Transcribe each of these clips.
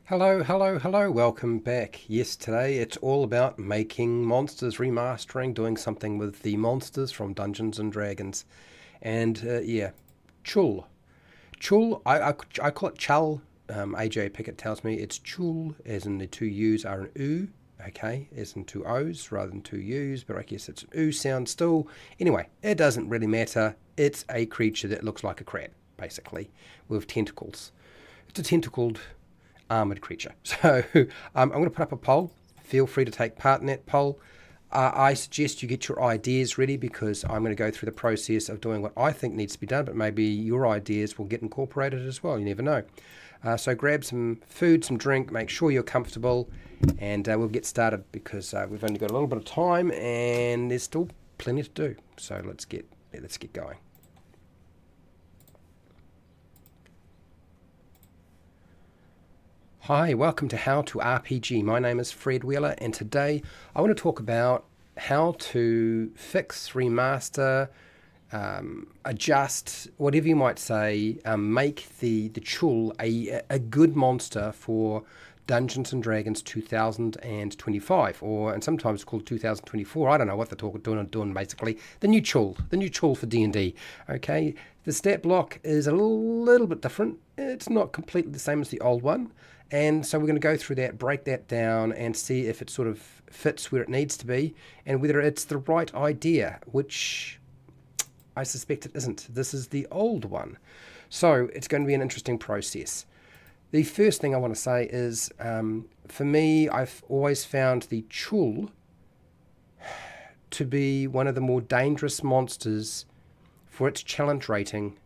Hello, hello, hello, welcome back. Yes, today it's all about making monsters, remastering, doing something with the monsters from Dungeons and Dragons. And yeah, CHUUL. CHUUL, I call it CHUUL. AJ Pickett tells me it's CHUUL, as in the two U's are an U, okay, as in two O's rather than two U's, but I guess it's an U sound still. Anyway, it doesn't really matter. It's a creature that looks like a crab, basically, with tentacles. It's a tentacled armored creature. So I'm going to put up a poll. Feel free to take part in that poll. I suggest you get your ideas ready because I'm going to go through the process of doing what I think needs to be done, but maybe your ideas will get incorporated as well. You never know. So grab some food, some drink, make sure you're comfortable, and we'll get started because we've only got a little bit of time and there's still plenty to do. So let's get going. Hi, welcome to How to RPG. My name is Fred Wheeler, and today I want to talk about how to fix, remaster, adjust, whatever you might say, make the CHUUL a good monster for Dungeons and Dragons 2025, and sometimes called 2024. I don't know what they're doing basically. The new CHUUL for D&D. Okay, the stat block is a little bit different. It's not completely the same as the old one. And so we're going to go through that, break that down, and see if it sort of fits where it needs to be, and whether it's the right idea, which I suspect it isn't. This is the old one. So it's going to be an interesting process. The first thing I want to say is, for me, I've always found the CHUUL to be one of the more dangerous monsters for its challenge rating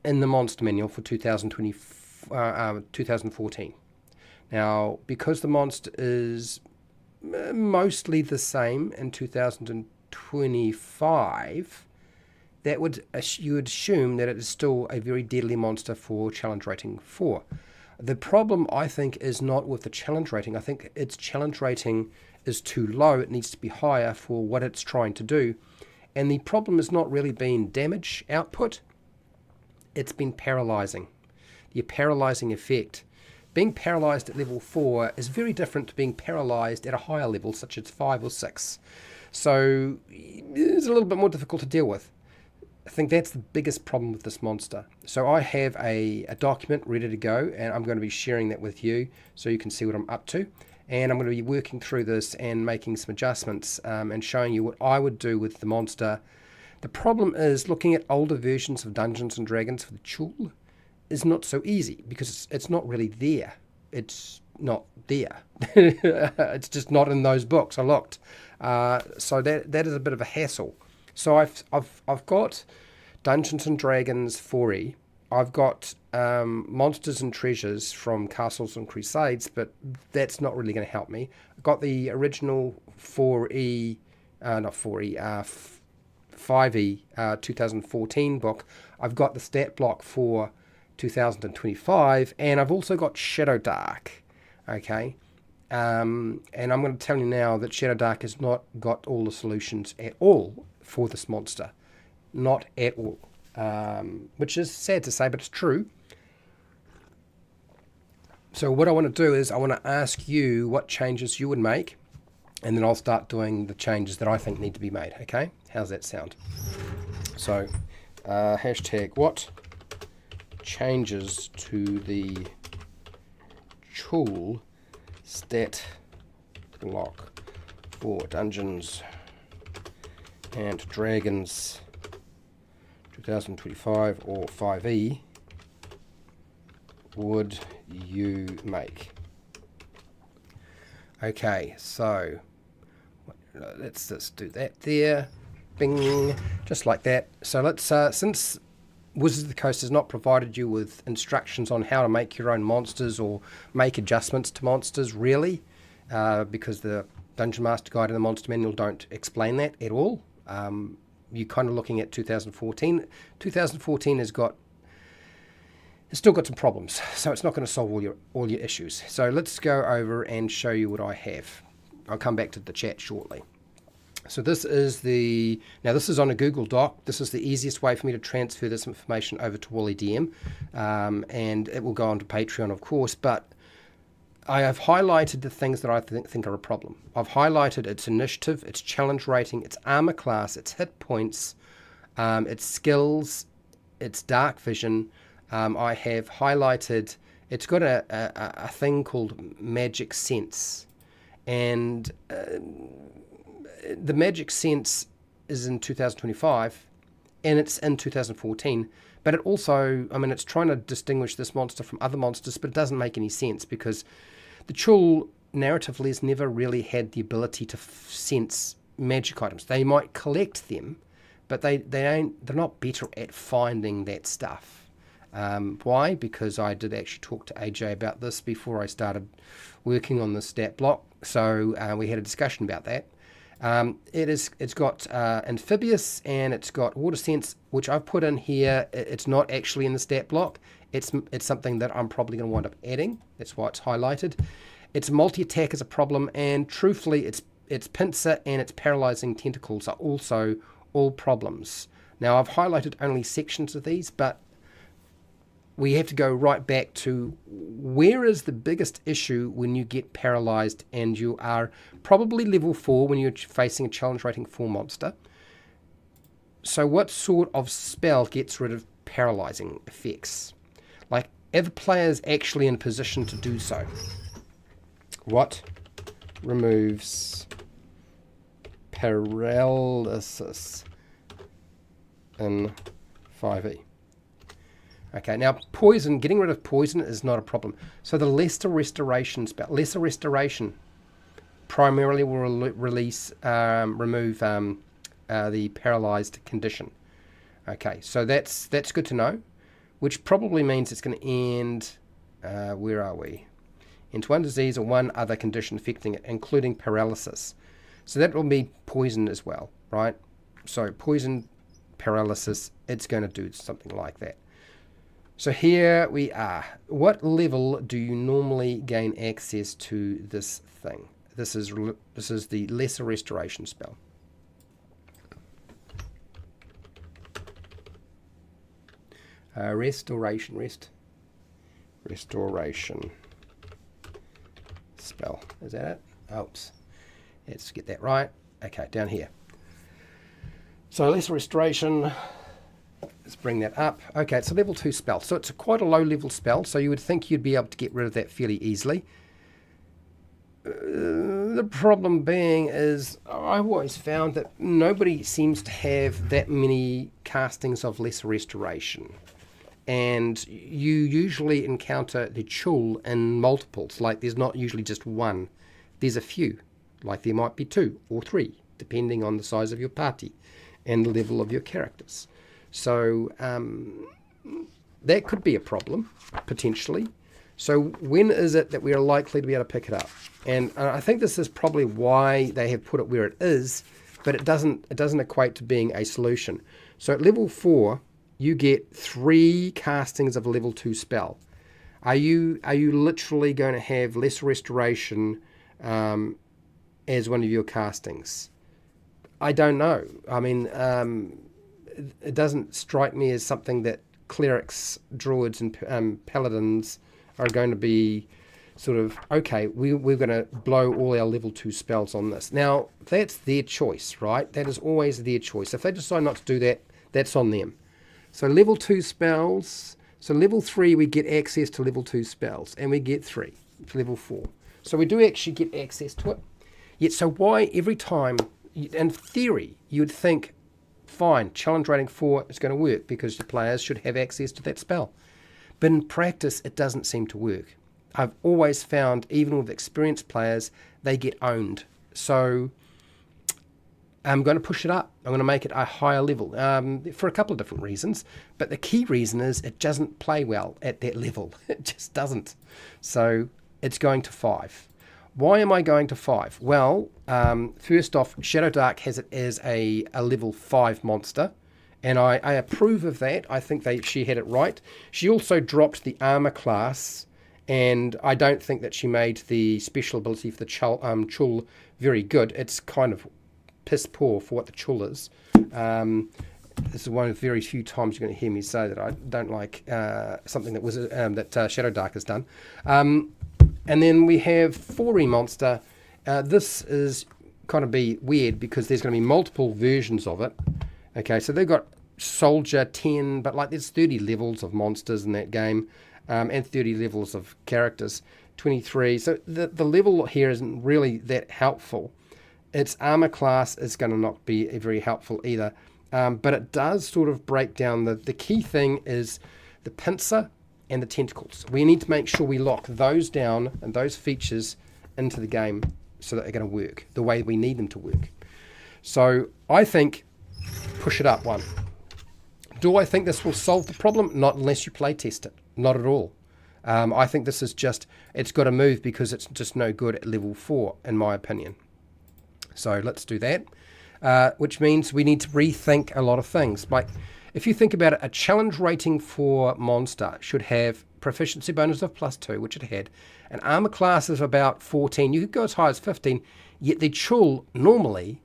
in the monster manual for 2014. Now, because the monster is mostly the same in 2025, you would assume that it is still a very deadly monster for challenge rating 4. The problem, I think, is not with the challenge rating. I think its challenge rating is too low. It needs to be higher for what it's trying to do. And the problem has not really been damage output. It's been paralyzing. The paralyzing effect. Being paralyzed at level 4 is very different to being paralyzed at a higher level, such as 5 or 6. So it's a little bit more difficult to deal with. I think that's the biggest problem with this monster. So I have a document ready to go, and I'm going to be sharing that with you so you can see what I'm up to. And I'm going to be working through this and making some adjustments and showing you what I would do with the monster. The problem is looking at older versions of Dungeons and Dragons for the CHUUL is not so easy because it's not really there. It's not there. It's just not in those books. I looked. So that is a bit of a hassle. So I've got Dungeons and Dragons 4E. I've got Monsters and Treasures from Castles and Crusades, but that's not really going to help me. I've got the original 4E, not 4E, 5E 2014 book. I've got the stat block for 2025, and I've also got HowtoDandD. Okay. And I'm going to tell you now that HowtoDandD has not got all the solutions at all for this monster. Not at all. Which is sad to say, but it's true. So what I want to do is I want to ask you what changes you would make, and then I'll start doing the changes that I think need to be made. Okay? How's that sound? So, hashtag what changes to the CHUUL stat block for Dungeons and Dragons 2025 or 5e would you make? Okay, so let's just do that there. Bing, just like that. So let's, since Wizards of the Coast has not provided you with instructions on how to make your own monsters or make adjustments to monsters, really, because the Dungeon Master Guide and the Monster Manual don't explain that at all. You're kind of looking at 2014. 2014 it's still got some problems, so it's not going to solve all your issues. So let's go over and show you what I have. I'll come back to the chat shortly. So this is this is on a Google Doc. This is the easiest way for me to transfer this information over to Wally DM, and it will go on to Patreon, of course. But I have highlighted the things that I think are a problem. I've highlighted its initiative, its challenge rating, its armor class, its hit points, its skills, its dark vision. I have highlighted, it's got a thing called magic sense. And the magic sense is in 2025 and it's in 2014. But it also, I mean, it's trying to distinguish this monster from other monsters, but it doesn't make any sense because the CHUUL narratively has never really had the ability to sense magic items. They might collect them, but they're not better at finding that stuff. Why? Because I did actually talk to AJ about this before I started working on the stat block, so we had a discussion about that. It's got amphibious and it's got water sense, which I've put in here. It's not actually in the stat block. It's something that I'm probably going to wind up adding. That's why it's highlighted. Its multi-attack is a problem, and truthfully, its pincer and its paralyzing tentacles are also all problems. Now, I've highlighted only sections of these, but we have to go right back to where is the biggest issue when you get paralyzed and you are probably level 4 when you're facing a challenge rating 4 monster. So what sort of spell gets rid of paralyzing effects? Like, are the players actually in position to do so? What removes paralysis in 5e? Okay, now poison, getting rid of poison is not a problem. So the Lesser Restoration spell, Lesser Restoration primarily will remove the paralyzed condition. Okay, so that's good to know, which probably means it's going to end, where are we? Into one disease or one other condition affecting it, including paralysis. So that will be poison as well, right? So poison, paralysis, it's going to do something like that. So here we are. What level do you normally gain access to this thing? This is the Lesser Restoration spell. Restoration spell. Is that it? Oops. Let's get that right. Okay, down here. So Lesser Restoration. Let's bring that up. Okay, it's a level 2 spell. So it's quite a low level spell, so you would think you'd be able to get rid of that fairly easily. The problem being is I've always found that nobody seems to have that many castings of Lesser Restoration. And you usually encounter the CHUUL in multiples. Like, there's not usually just one. There's a few. Like, there might be 2 or 3, depending on the size of your party and the level of your characters. So that could be a problem, potentially. So when is it that we are likely to be able to pick it up? And I think this is probably why they have put it where it is, but it doesn't equate to being a solution. So at level 4, you get 3 castings of a level 2 spell. Are you literally going to have Lesser Restoration as one of your castings? I don't know. I mean, it doesn't strike me as something that clerics, druids, and paladins are going to be sort of, okay, we're going to blow all our level 2 spells on this. Now, that's their choice, right? That is always their choice. If they decide not to do that, that's on them. So level 2 spells. So level 3, we get access to level 2 spells, and we get 3 to level 4. So we do actually get access to it. Yet, so why every time, in theory, you would think, fine, challenge rating 4 is going to work because the players should have access to that spell. But in practice, it doesn't seem to work. I've always found, even with experienced players, they get owned. So I'm going to push it up. I'm going to make it a higher level for a couple of different reasons. But the key reason is it doesn't play well at that level. It just doesn't. So it's going to 5. Why am I going to 5? Well, first off, HowtoDandD has it as a level 5 monster, and I approve of that. I think she had it right. She also dropped the armor class, and I don't think that she made the special ability for the CHUUL very good. It's kind of piss poor for what the CHUUL is. This is one of the very few times you're going to hear me say that I don't like something that was that HowtoDandD has done. And then we have 4E monster. This is kind of be weird because there's going to be multiple versions of it. Okay, so they've got soldier 10, but like there's 30 levels of monsters in that game, and 30 levels of characters, 23. So the level here isn't really that helpful. Its armor class is going to not be very helpful either, but it does sort of break down the key thing is the pincer and the tentacles. We need to make sure we lock those down and those features into the game so that they're going to work the way we need them to work. So I think push it up one. Do I think this will solve the problem? Not unless you play test it. Not at all. I think this is just, it's got to move because it's just no good at level 4 in my opinion. So let's do that, which means we need to rethink a lot of things. Like if you think about it, a challenge rating for monster should have proficiency bonus of +2, which it had, an armor class of about 14. You could go as high as 15, yet the CHUUL normally,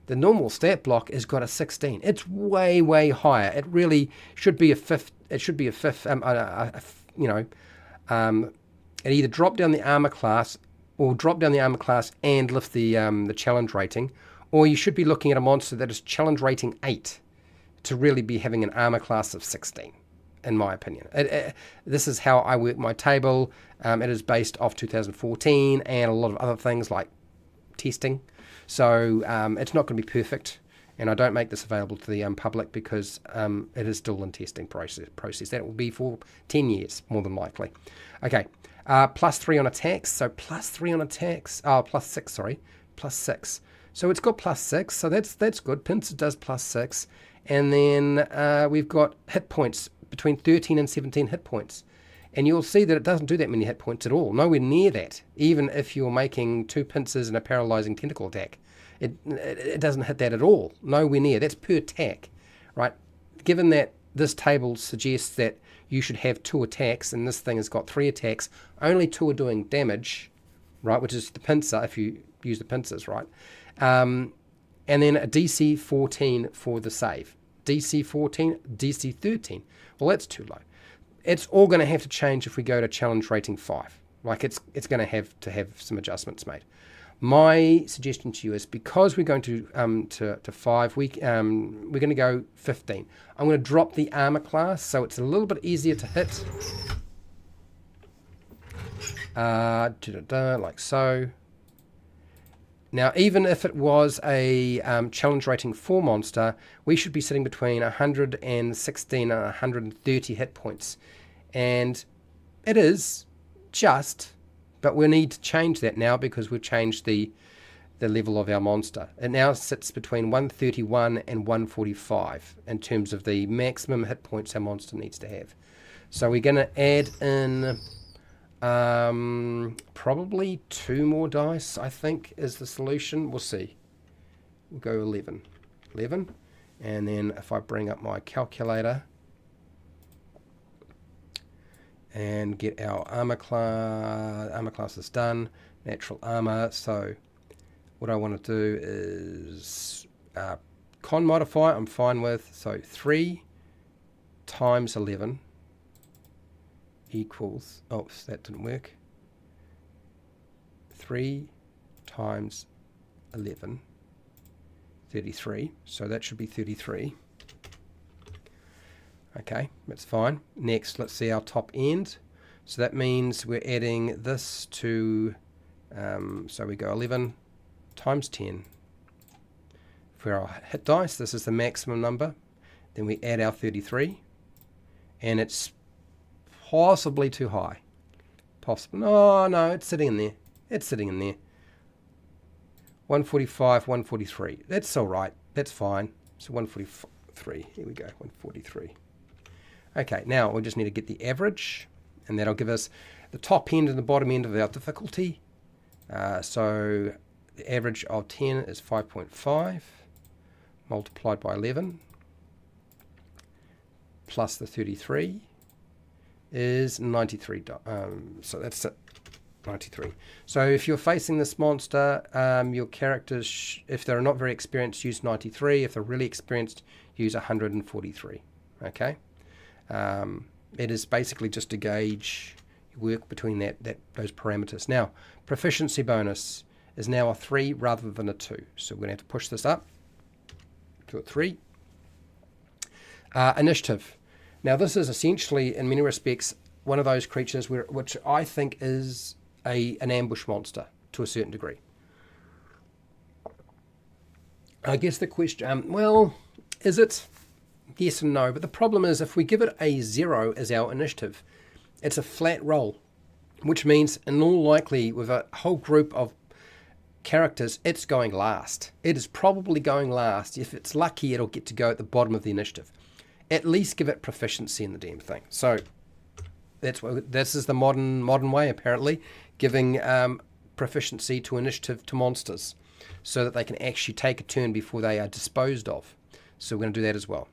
the normal stat block has got a 16. It's way, way higher. It really should be a fifth. It should be a fifth. It either drop down the armor class or drop down the armor class and lift the challenge rating, or you should be looking at a monster that is challenge rating 8 to really be having an armor class of 16, in my opinion. This is how I work my table. It is based off 2014 and a lot of other things like testing. So it's not going to be perfect, and I don't make this available to the public because it is still in testing process. That will be for 10 years, more than likely. Okay, +3 on attacks. So +3 on attacks. Oh, +6, sorry. +6. So it's got +6, so that's good. Pincer does +6. And then we've got hit points between 13 and 17 hit points. And you'll see that it doesn't do that many hit points at all. Nowhere near that. Even if you're making 2 pincers and a paralyzing tentacle attack. It doesn't hit that at all. Nowhere near. That's per attack, right? Given that this table suggests that you should have 2 attacks and this thing has got 3 attacks, only 2 are doing damage, right? Which is the pincer if you use the pincers, right? And then a DC 14 for the save. DC 14, DC 13. Well, that's too low. It's all going to have to change if we go to challenge rating 5. Like it's going to have some adjustments made. My suggestion to you is because we're going to 5, we're going to go 15. I'm going to drop the armor class so it's a little bit easier to hit. Like so. Now, even if it was a challenge rating 4 monster, we should be sitting between 116 and 130 hit points. And it is just, but we need to change that now because we've changed the level of our monster. It now sits between 131 and 145 in terms of the maximum hit points our monster needs to have. So we're going to add in probably 2 more dice, I think, is the solution. We'll see. We'll go 11. And then if I bring up my calculator and get our armor class is done, natural armor. So what I want to do is con modifier I'm fine with. So 3 times 11 equals, oh, that didn't work. 3 times 11, 33. So that should be 33. Okay, that's fine. Next, let's see our top end. So that means we're adding this to, so we go 11 times 10. For our hit dice, this is the maximum number. Then we add our 33, and it's possibly too high. Possible. No, it's sitting in there. It's sitting in there. 145, 143. That's all right. That's fine. So 143. Here we go. 143. Okay, now we just need to get the average, and that'll give us the top end and the bottom end of our difficulty. So the average of 10 is 5.5 multiplied by 11 plus the 33 is 93. So that's it, 93. So if you're facing this monster, your characters, if they're not very experienced, use 93. If they're really experienced, use 143. Okay. It is basically just to gauge You work between those parameters. Now, proficiency bonus is now a 3 rather than a 2. So we're going to have to push this up to a 3. Initiative. Now, this is essentially, in many respects, one of those creatures which I think is an ambush monster to a certain degree. I guess the question, well, is it? Yes and no. But the problem is, if we give it a 0 as our initiative, it's a flat roll, which means, in all likely, with a whole group of characters, it's going last. It is probably going last. If it's lucky, it'll get to go at the bottom of the initiative. At least give it proficiency in the damn thing. So this is the modern way, apparently, giving proficiency to initiative to monsters, so that they can actually take a turn before they are disposed of. So we're going to do that as well.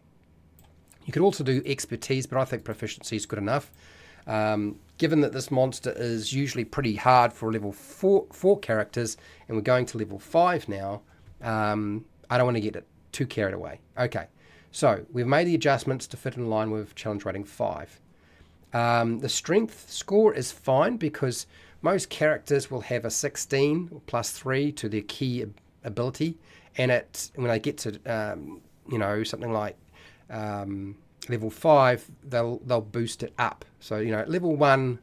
You could also do expertise, but I think proficiency is good enough. Given that this monster is usually pretty hard for level 4 characters, and we're going to level 5 now, I don't want to get it too carried away. Okay, so we've made the adjustments to fit in line with challenge rating 5. The strength score is fine because most characters will have a 16 plus 3 to their key ability, and when they get to something like level 5, they'll boost it up. So level one,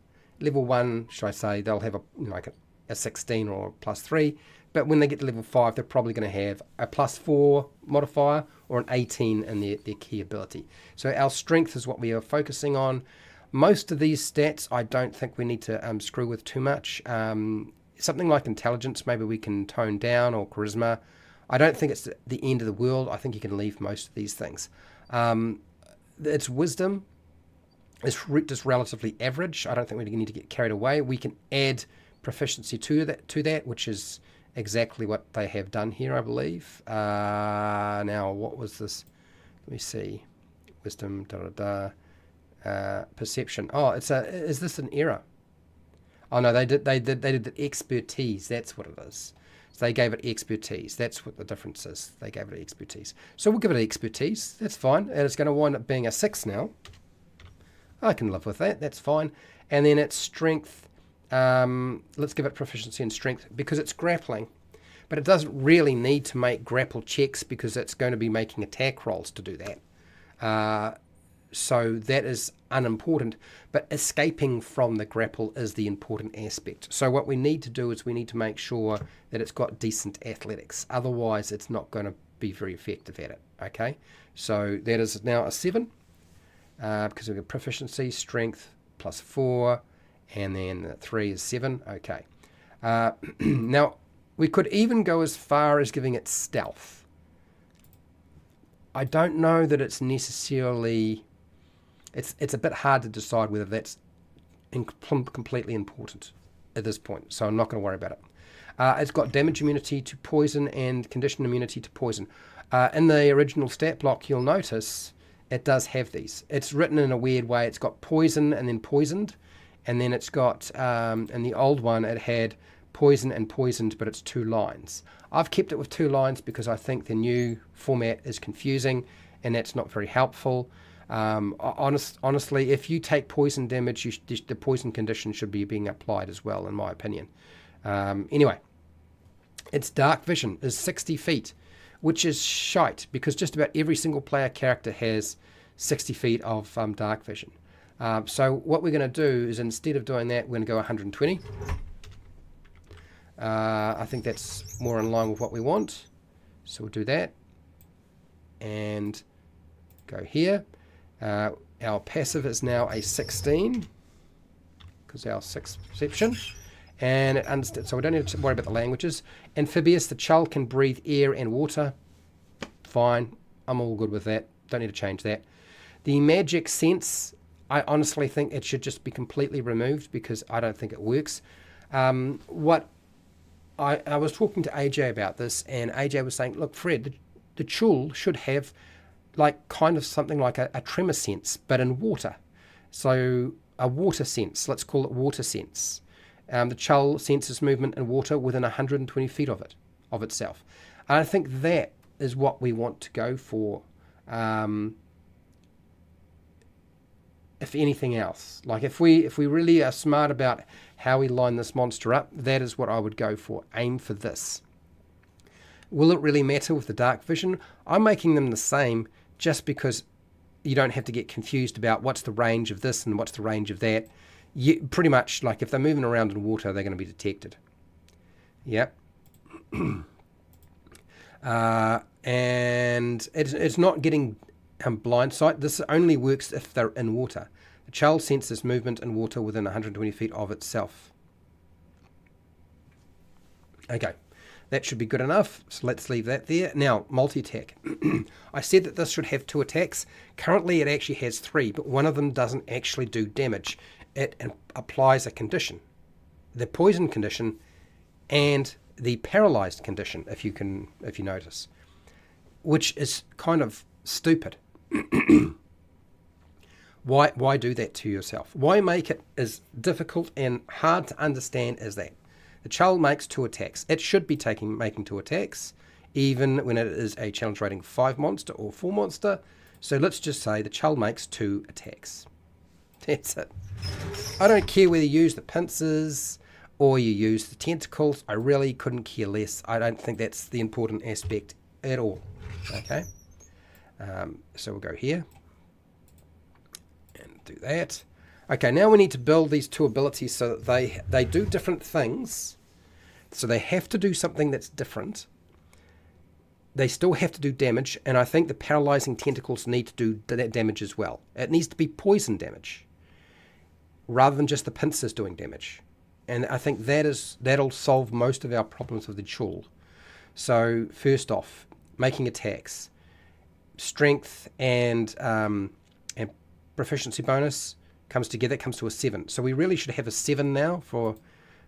should I say, they'll have a 16 or plus 3. But when they get to level 5, they're probably going to have a plus 4 modifier or an 18 in their key ability. So our strength is what we are focusing on. Most of these stats, I don't think we need to screw with too much. Something like intelligence, maybe we can tone down, or charisma. I don't think it's the end of the world. I think you can leave most of these things. Its wisdom is just relatively average. I don't think we need to get carried away. We can add proficiency to that, which is exactly what they have done here, I believe. Now, what was this? Let me see. Wisdom, perception. Oh, is this an error? Oh no, they did the expertise. That's what it is. So they gave it expertise. That's what the difference is. They gave it expertise. So we'll give it expertise. That's fine. And it's going to wind up being a 6 now. I can live with that. That's fine. And then its strength. Let's give it proficiency in strength because it's grappling. But it doesn't really need to make grapple checks because it's going to be making attack rolls to do that. So that is unimportant, but escaping from the grapple is the important aspect. So what we need to do is we need to make sure that it's got decent athletics. Otherwise, it's not going to be very effective at it. Okay, so that is now a 7 because we've got proficiency, strength plus 4, and then 3 is 7. Okay, now we could even go as far as giving it stealth. I don't know that it's necessarily... It's a bit hard to decide whether that's completely important at this point, so I'm not going to worry about it. It's got damage immunity to poison and condition immunity to poison. In the original stat block, you'll notice it does have these. It's written in a weird way. It's got poison and then poisoned, and then it's got, in the old one, it had poison and poisoned, but it's 2 lines. I've kept it with 2 lines because I think the new format is confusing, and that's not very helpful. Honestly, if you take poison damage, the poison condition should be being applied as well, in my opinion. Anyway, its dark vision is 60 feet, which is shite because just about every single player character has 60 feet of dark vision. So what we're going to do is, instead of doing that, we're going to go 120. I think that's more in line with what we want. So we'll do that and go here. Our passive is now a 16 because our 6 perception, and it understands, so we don't need to worry about the languages. Amphibious, the CHUUL can breathe air and water. Fine, I'm all good with that. Don't need to change that. The magic sense, I honestly think it should just be completely removed because I don't think it works. What I was talking to AJ about this, and AJ was saying, look, Fred, the CHUUL should have like kind of something like a tremor sense, but in water. So a water sense, let's call it water sense. The CHUUL senses movement in water within 120 feet of itself. And I think that is what we want to go for. if anything else. Like if we really are smart about how we line this monster up, that is what I would go for. Aim for this. Will it really matter with the dark vision? I'm making them the same just because you don't have to get confused about what's the range of this and what's the range of that. Pretty much, like if they're moving around in water, they're going to be detected. Yep. And it's not getting blind sight. This only works if they're in water. The CHUUL senses movement in water within 120 feet of itself. Okay, that should be good enough. So let's leave that there. Now, multi-attack. I said that this should have 2 attacks. Currently, it actually has 3, but one of them doesn't actually do damage. It applies a condition, the poison condition, and the paralyzed condition, if you notice, which is kind of stupid. Why do that to yourself? Why make it as difficult and hard to understand as that? The CHUUL makes 2 attacks. It should be making 2 attacks, even when it is a challenge rating 5 monster or 4 monster. So let's just say the CHUUL makes 2 attacks. That's it. I don't care whether you use the pincers or you use the tentacles. I really couldn't care less. I don't think that's the important aspect at all. Okay. So we'll go here and do that. Okay, now we need to build these 2 abilities so that they do different things. So they have to do something that's different. They still have to do damage, and I think the paralyzing tentacles need to do that damage as well. It needs to be poison damage rather than just the pincers doing damage. And I think that'll solve most of our problems with the CHUUL. So first off, making attacks. Strength and proficiency bonus comes together, comes to a 7. So we really should have a 7 now for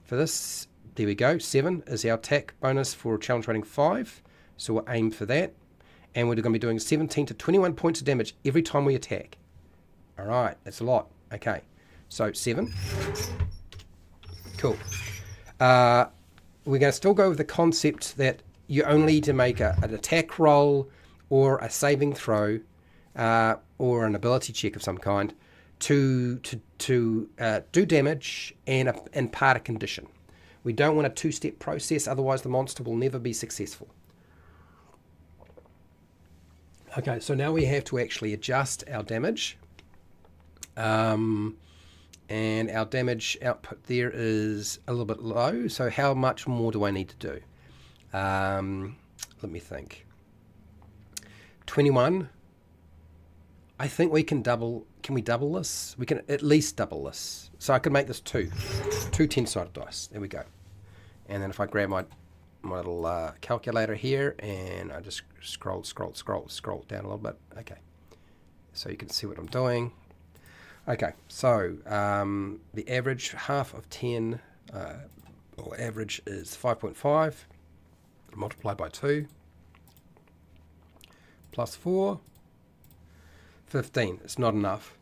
this. There we go. 7 is our attack bonus for challenge rating 5. So we'll aim for that. And we're going to be doing 17 to 21 points of damage every time we attack. All right, that's a lot. Okay, so 7. Cool. We're going to still go with the concept that you only need to make an attack roll or a saving throw or an ability check of some kind to do damage and impart a condition. We don't want a 2-step process, otherwise the monster will never be successful. Okay, so now we have to actually adjust our damage. And our damage output there is a little bit low, so how much more do I need to do? Let me think. 21. I think we can double. Can we double this? We can at least double this. So I could make this 2 10-sided dice. There we go. And then if I grab my little calculator here and I just scroll down a little bit. Okay. So you can see what I'm doing. Okay, so the average half of 10, or average is 5.5, multiplied by 2, plus 4, 15. It's not enough.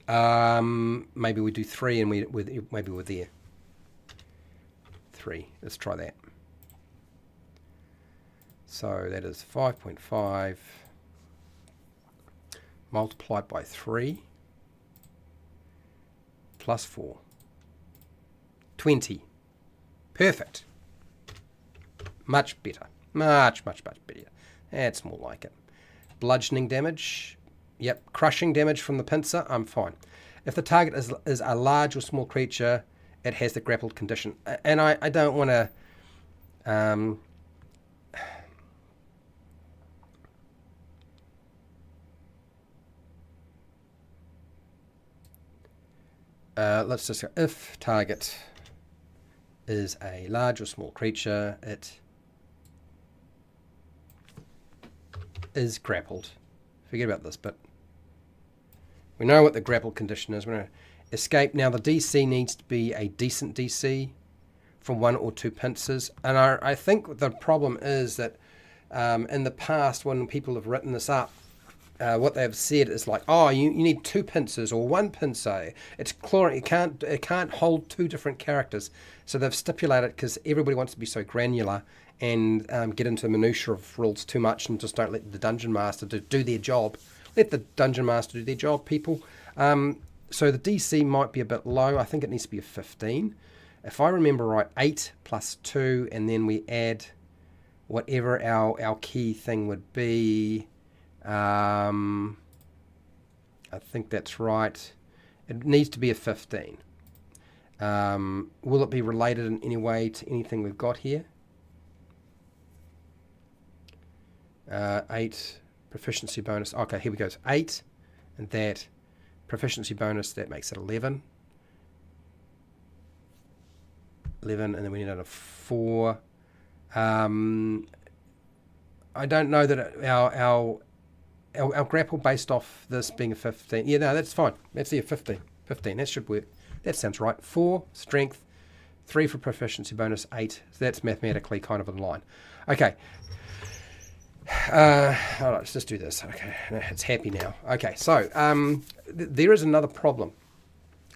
Maybe we do 3 and maybe we're there. 3. Let's try that. So that is 5.5 multiplied by 3 plus 4. 20. Perfect. Much better. Much better. That's more like it. Bludgeoning damage. Yep. Crushing damage from the pincer. I'm fine. If the target is a large or small creature, it has the grappled condition. And I don't want to... let's just go, if target is a large or small creature, it is grappled. Forget about this, but we know what the grapple condition is. We're going to escape. Now the DC needs to be a decent DC from 1 or 2 pincers. And I think the problem is that in the past when people have written this up, what they've said is like, oh, you need 2 pincers or 1 pincer. It's chlorine. It can't hold 2 different characters. So they've stipulated, because everybody wants to be so granular and get into the minutiae of rules too much and just don't let the dungeon master do their job let the Dungeon Master do their job, people. So the DC might be a bit low. I think it needs to be a 15. If I remember right, 8 plus 2, and then we add whatever our key thing would be. I think that's right. It needs to be a 15. Will it be related in any way to anything we've got here? 8 proficiency bonus. Okay, here we go. It's 8, and that proficiency bonus, that makes it 11. 11, and then we need another 4. I don't know that our grapple based off this being a 15. Yeah, no, that's fine. Let's see a 15. 15, that should work. That sounds right. 4 strength, 3 for proficiency bonus, 8. So that's mathematically kind of in line. Okay. All right, let's just do this. Okay, it's happy now. Okay, so there is another problem.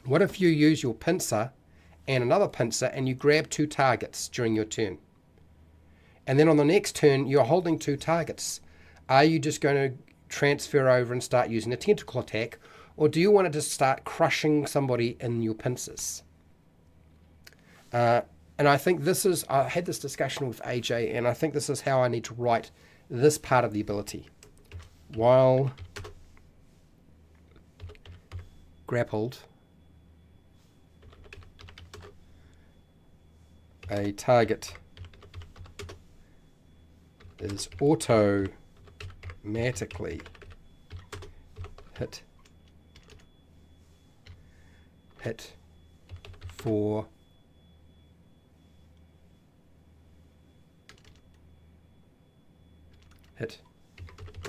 What if you use your pincer and another pincer and you grab 2 targets during your turn? And then on the next turn, you're holding 2 targets. Are you just going to transfer over and start using a tentacle attack, or do you want to just start crushing somebody in your pincers? And I think this is, I had this discussion with AJ, and I think this is how I need to write this part of the ability. While grappled, a target is automatically hit for hit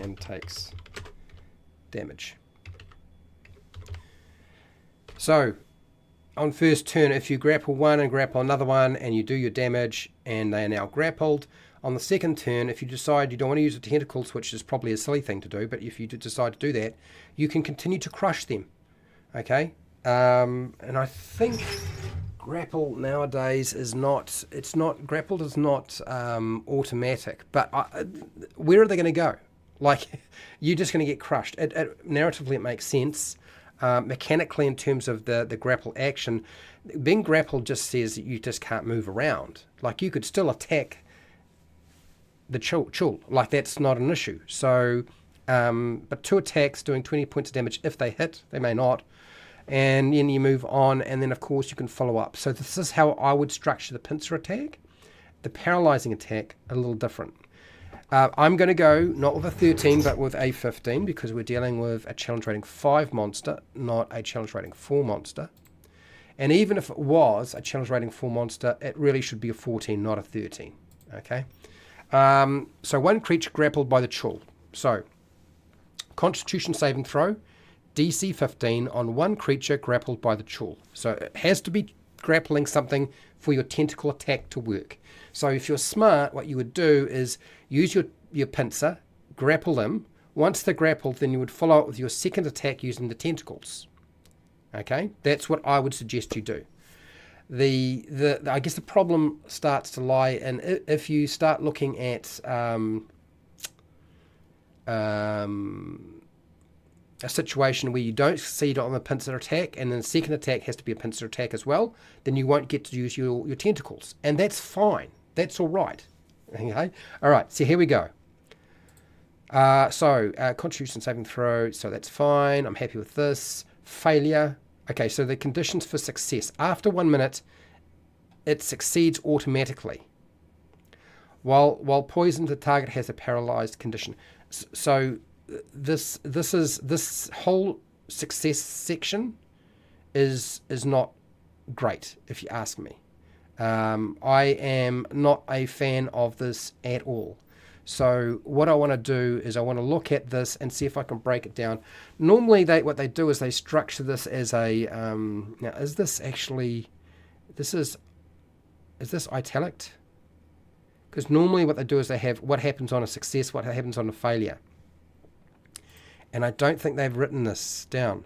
and takes damage. So on first turn, if you grapple one and grapple another one and you do your damage and they are now grappled, on the second turn, if you decide you don't want to use the tentacles, which is probably a silly thing to do, but if you decide to do that, you can continue to crush them. Okay? And I think grapple nowadays is not, grappled is not automatic, but where are they going to go? Like, you're just going to get crushed. Narratively, it makes sense. Mechanically, in terms of the grapple action, being grappled just says that you just can't move around. Like, you could still attack the CHUUL. Like, that's not an issue. So, but 2 attacks doing 20 points of damage if they hit. They may not. And then you move on, and then, of course, you can follow up. So this is how I would structure the pincer attack. The paralyzing attack, a little different. I'm going to go not with a 13, but with a 15, because we're dealing with a challenge rating 5 monster, not a challenge rating 4 monster. And even if it was a challenge rating 4 monster, it really should be a 14, not a 13. Okay? So one creature grappled by the CHUUL. So, Constitution saving throw, DC 15 on one creature grappled by the CHUUL. So it has to be grappling something for your tentacle attack to work. So if you're smart, what you would do is use your pincer, grapple them. Once they're grappled, then you would follow up with your second attack using the tentacles. Okay? That's what I would suggest you do. I guess the problem starts to lie in if you start looking at a situation where you don't succeed on the pincer attack, and then the second attack has to be a pincer attack as well, then you won't get to use your tentacles, and that's fine. That's all right. Okay. All right. So here we go. Constitution saving throw. So that's fine. I'm happy with this. Failure. Okay, so the conditions for success. After 1 minute, it succeeds automatically. While poisoned, the target has a paralyzed condition. So this whole success section is not great, if you ask me. I am not a fan of this at all. So what I want to do is I want to look at this and see if I can break it down. Normally, what they do is they structure this as a... now, is this actually... is this italic? Because normally what they do is they have what happens on a success, what happens on a failure. And I don't think they've written this down.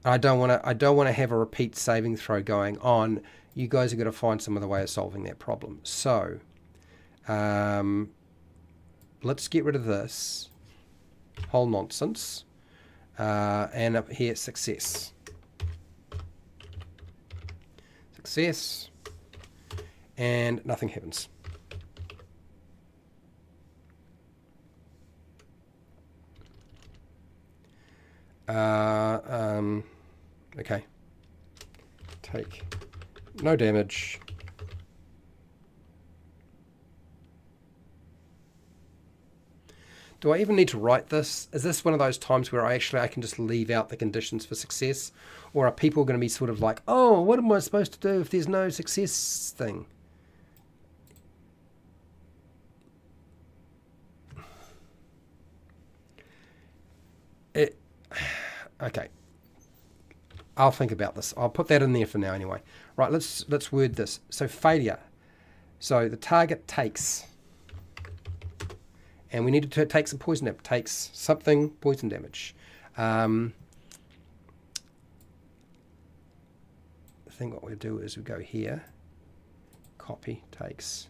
I don't want to have a repeat saving throw going on. You guys are going to find some other way of solving that problem. So... let's get rid of this. whole nonsense. And up here, success. Success. And nothing happens. Okay. Take no damage. Do I even need to write this? Is this one of those times where I can just leave out the conditions for success? Or are people going to be sort of like, oh, what am I supposed to do if there's no success thing? Okay. I'll think about this. I'll put that in there for now anyway. Right, let's word this. So failure. So the target takes, and we need to take some poison damage. Takes something poison damage. I think what we'll do is we go here. Copy takes.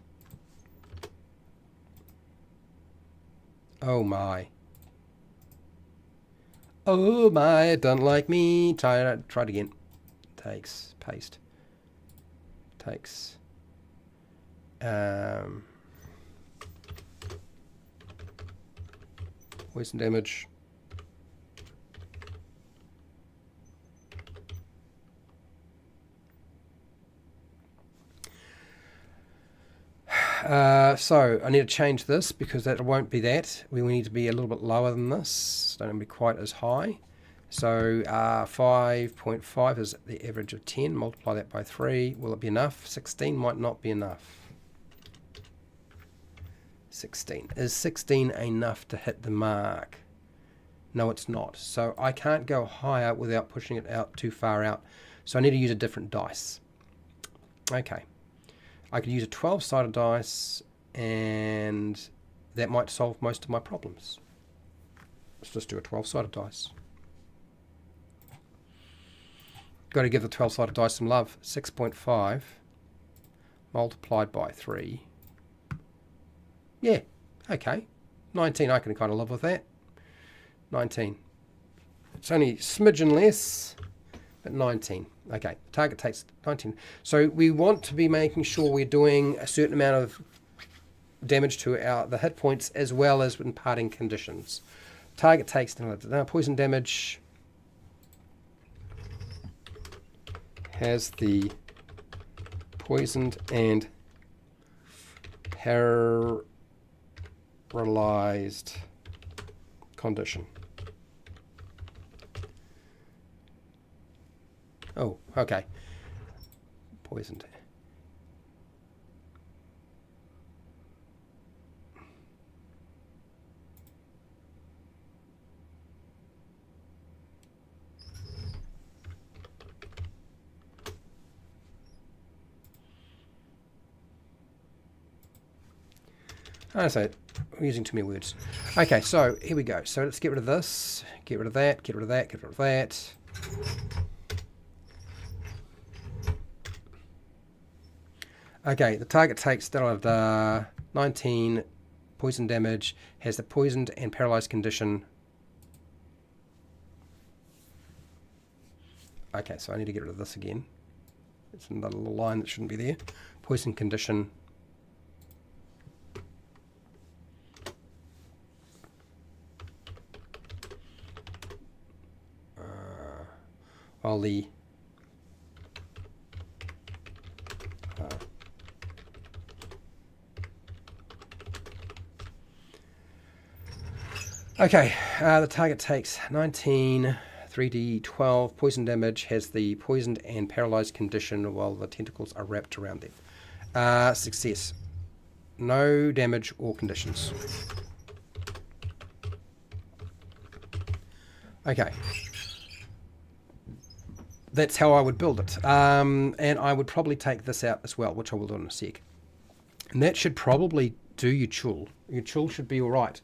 Oh my. Oh my, don't like me. Try it again. Takes, paste. Takes. Poison damage. So I need to change this because that won't be that. We need to be a little bit lower than this. Don't be quite as high. So 5.5 is the average of 10. Multiply that by 3. Will it be enough? 16 might not be enough. 16. Is 16 enough to hit the mark? No, it's not. So I can't go higher without pushing it out too far out. So I need to use a different dice. Okay. I could use a 12-sided dice, and that might solve most of my problems. Let's just do a 12-sided dice. Got to give the 12-sided dice some love. 6.5 multiplied by 3. Yeah, okay. 19, I can kind of live with that. 19. It's only a smidgen less, but 19. Okay, target takes 19. So we want to be making sure we're doing a certain amount of damage to the hit points as well as imparting conditions. Target takes poison damage. Has the poisoned and paralyzed condition. Oh, okay. Poisoned. I say I'm using too many words. Okay, so here we go. So let's get rid of this, get rid of that, get rid of that, get rid of that. Okay, the target takes 19 poison damage, has the poisoned and paralyzed condition. Okay, so I need to get rid of this again. It's another little line that shouldn't be there. Poison condition. While the the target takes 19 3d12 poison damage, has the poisoned and paralyzed condition while the tentacles are wrapped around them. Success. No damage or conditions. Okay. That's how I would build it. And I would probably take this out as well, which I will do in a sec. And that should probably do your CHUUL. Your CHUUL should be all right.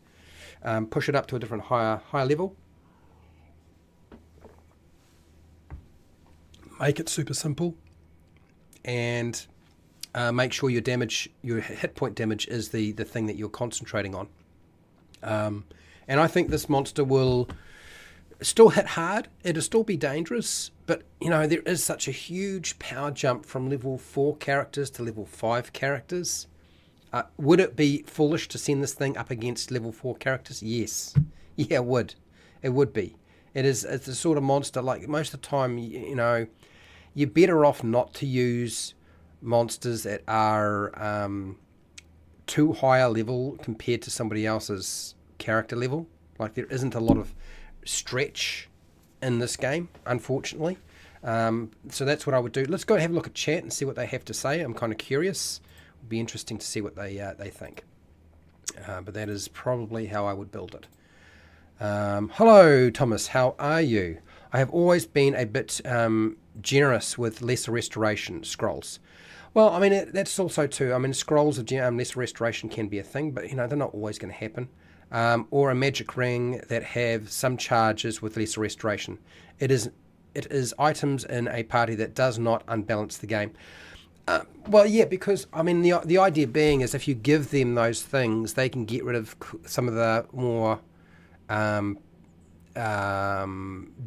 Push it up to a different higher level. Make it super simple. And make sure your hit point damage is the thing that you're concentrating on. And And I think this monster will still hit hard. It'll still be dangerous. But, there is such a huge power jump from level 4 characters to level 5 characters. Would it be foolish to send this thing up against level 4 characters? Yes. Yeah, it would. It would be. It's the sort of monster, like most of the time, you're better off not to use monsters that are too high a level compared to somebody else's character level. Like, there isn't a lot of stretch in this game, unfortunately. So that's what I would do. Let's go have a look at chat and see what they have to say. I'm kind of curious. It'll be interesting to see what they think. But that is probably how I would build it. Hello, Thomas. How are you? I have always been a bit generous with lesser restoration scrolls. Well, I mean, that's also too. I mean, scrolls of lesser restoration can be a thing, but they're not always going to happen. Or a magic ring that have some charges with lesser restoration. It is items in a party that does not unbalance the game. Well, yeah, because I mean the idea being is if you give them those things, they can get rid of some of the more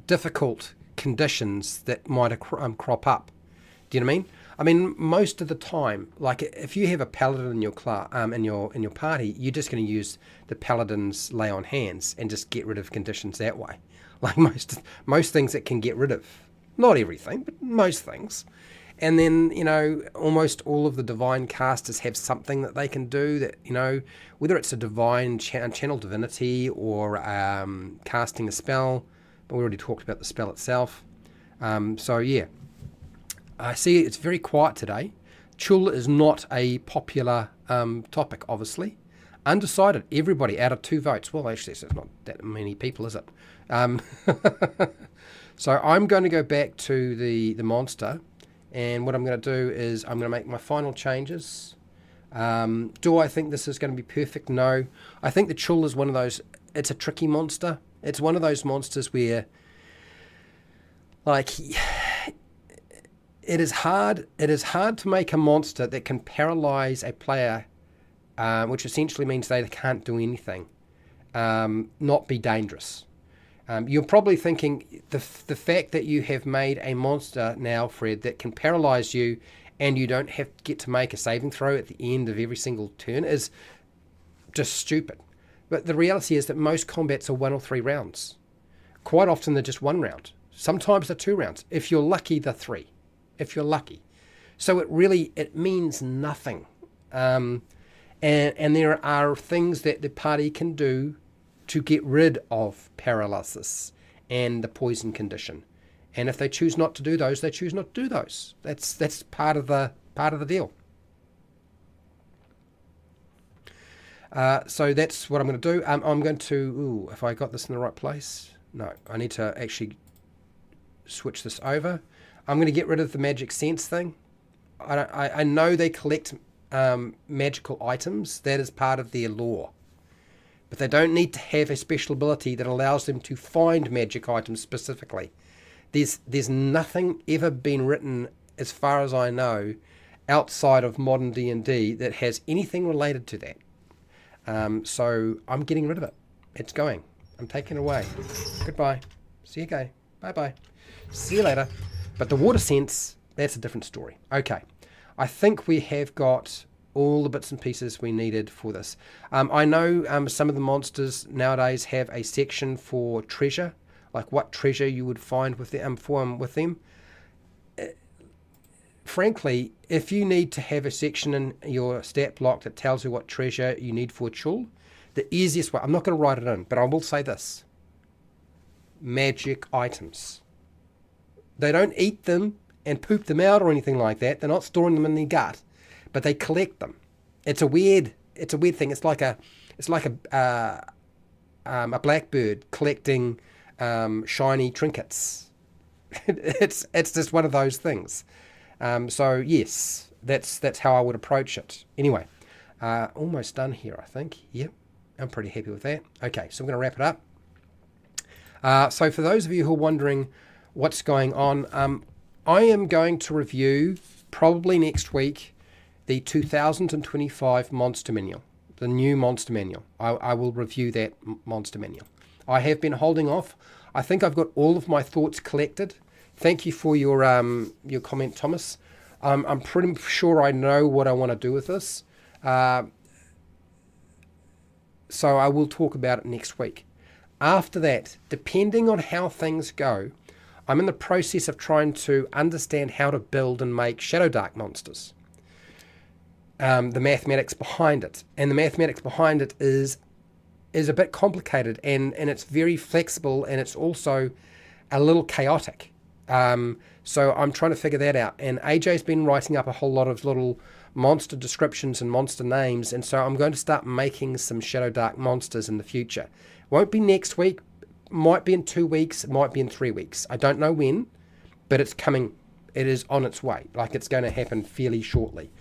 difficult conditions that might crop up. Do you know what I mean? I mean, most of the time, like if you have a paladin in your in your party, you're just going to use the paladin's lay on hands and just get rid of conditions that way. Like most things it can get rid of, not everything, but most things. And then, almost all of the divine casters have something that they can do that, whether it's a divine channel divinity or casting a spell, but we already talked about the spell itself. So, yeah. I see it's very quiet today. CHUUL is not a popular topic, obviously. Undecided, everybody out of 2 votes. Well, actually, it's not that many people, is it? So I'm going to go back to the monster. And what I'm going to do is I'm going to make my final changes. Do I think this is going to be perfect? No. I think the CHUUL is one of those, it's a tricky monster. It's one of those monsters where, like, it is hard to make a monster that can paralyze a player, which essentially means they can't do anything, not be dangerous. You're probably thinking the fact that you have made a monster now, Fred, that can paralyze you and you don't have to get to make a saving throw at the end of every single turn is just stupid. But the reality is that most combats are 1 or 3 rounds. Quite often they're just 1 round. Sometimes they're 2 rounds. If you're lucky, they're 3. If you're lucky. So it means nothing. And there are things that the party can do to get rid of paralysis and the poison condition. And if they choose not to do those, they choose not to do those. That's part of the deal. So that's what I'm going to do. I'm going to, if I got this in the right place. No, I need to actually switch this over. I'm going to get rid of the magic sense thing. I know they collect magical items. That is part of their lore. But they don't need to have a special ability that allows them to find magic items specifically. There's nothing ever been written, as far as I know, outside of modern D&D that has anything related to that. So I'm getting rid of it. It's going. I'm taking it away. Goodbye. See you again. Bye-bye. See you later. But the water sense, that's a different story. Okay. I think we have got all the bits and pieces we needed for this. I know some of the monsters nowadays have a section for treasure, like what treasure you would find with them. Frankly, if you need to have a section in your stat block that tells you what treasure you need for CHUUL, the easiest way, I'm not going to write it in, but I will say this. Magic items. They don't eat them and poop them out or anything like that. They're not storing them in their gut. But they collect them. It's a weird thing. It's like a blackbird collecting shiny trinkets. It's just one of those things. So yes, that's how I would approach it. Anyway, almost done here, I think. Yep, I'm pretty happy with that. Okay, so I'm going to wrap it up. So for those of you who are wondering what's going on, I am going to review probably next week the 2025 Monster Manual. the new monster manual. I will review that monster manual. I have been holding off. I think I've got all of my thoughts collected. Thank you for your comment, Thomas. I'm pretty sure I know what I want to do with this. So I will talk about it next week. After that, depending on how things go, I'm in the process of trying to understand how to build and make Shadow Dark monsters. The mathematics behind it. And the mathematics behind it is a bit complicated, and it's very flexible, and it's also a little chaotic. So I'm trying to figure that out. And AJ's been writing up a whole lot of little monster descriptions and monster names, and so I'm going to start making some Shadow Dark monsters in the future. Won't be next week, might be in 2 weeks, it might be in 3 weeks. I don't know when, but it's coming. It is on its way. Like, it's going to happen fairly shortly.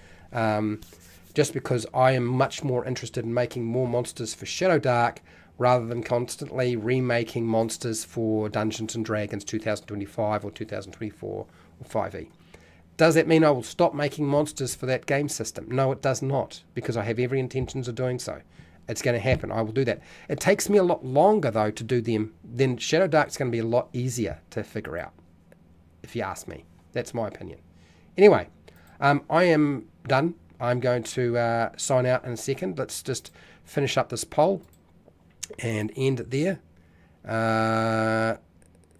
Just because I am much more interested in making more monsters for Shadow Dark rather than constantly remaking monsters for Dungeons & Dragons 2025 or 2024 or 5e. Does that mean I will stop making monsters for that game system? No, it does not, because I have every intentions of doing so. It's going to happen. I will do that. It takes me a lot longer, though, to do them. Then Shadow Dark's going to be a lot easier to figure out, if you ask me. That's my opinion. Anyway, I am done. I'm going to sign out in a second. Let's just finish up this poll and end it there.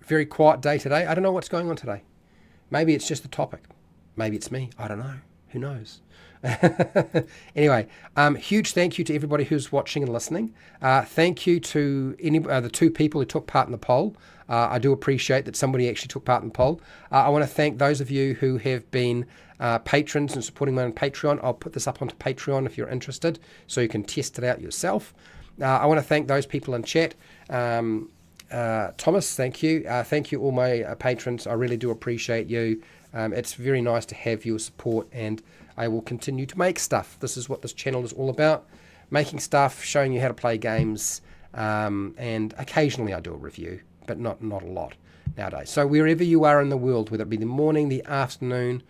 Very quiet day today. I don't know what's going on today. Maybe it's just the topic. Maybe it's me. I don't know. Who knows? Anyway, huge thank you to everybody who's watching and listening. Thank you to the 2 people who took part in the poll. I do appreciate that somebody actually took part in the poll. I want to thank those of you who have been patrons and supporting me on Patreon. I'll put this up onto Patreon if you're interested, so you can test it out yourself. I want to thank those people in chat. Thomas, thank you. Thank you all my patrons. I really do appreciate you. It's very nice to have your support, and I will continue to make stuff. This is what this channel is all about. Making stuff, showing you how to play games, and occasionally I do a review, but not a lot nowadays. So wherever you are in the world, whether it be the morning, the afternoon,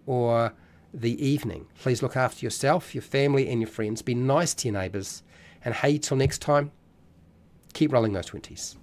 or the evening, please look after yourself, your family, and your friends. Be nice to your neighbours. And hey, till next time, keep rolling those 20s.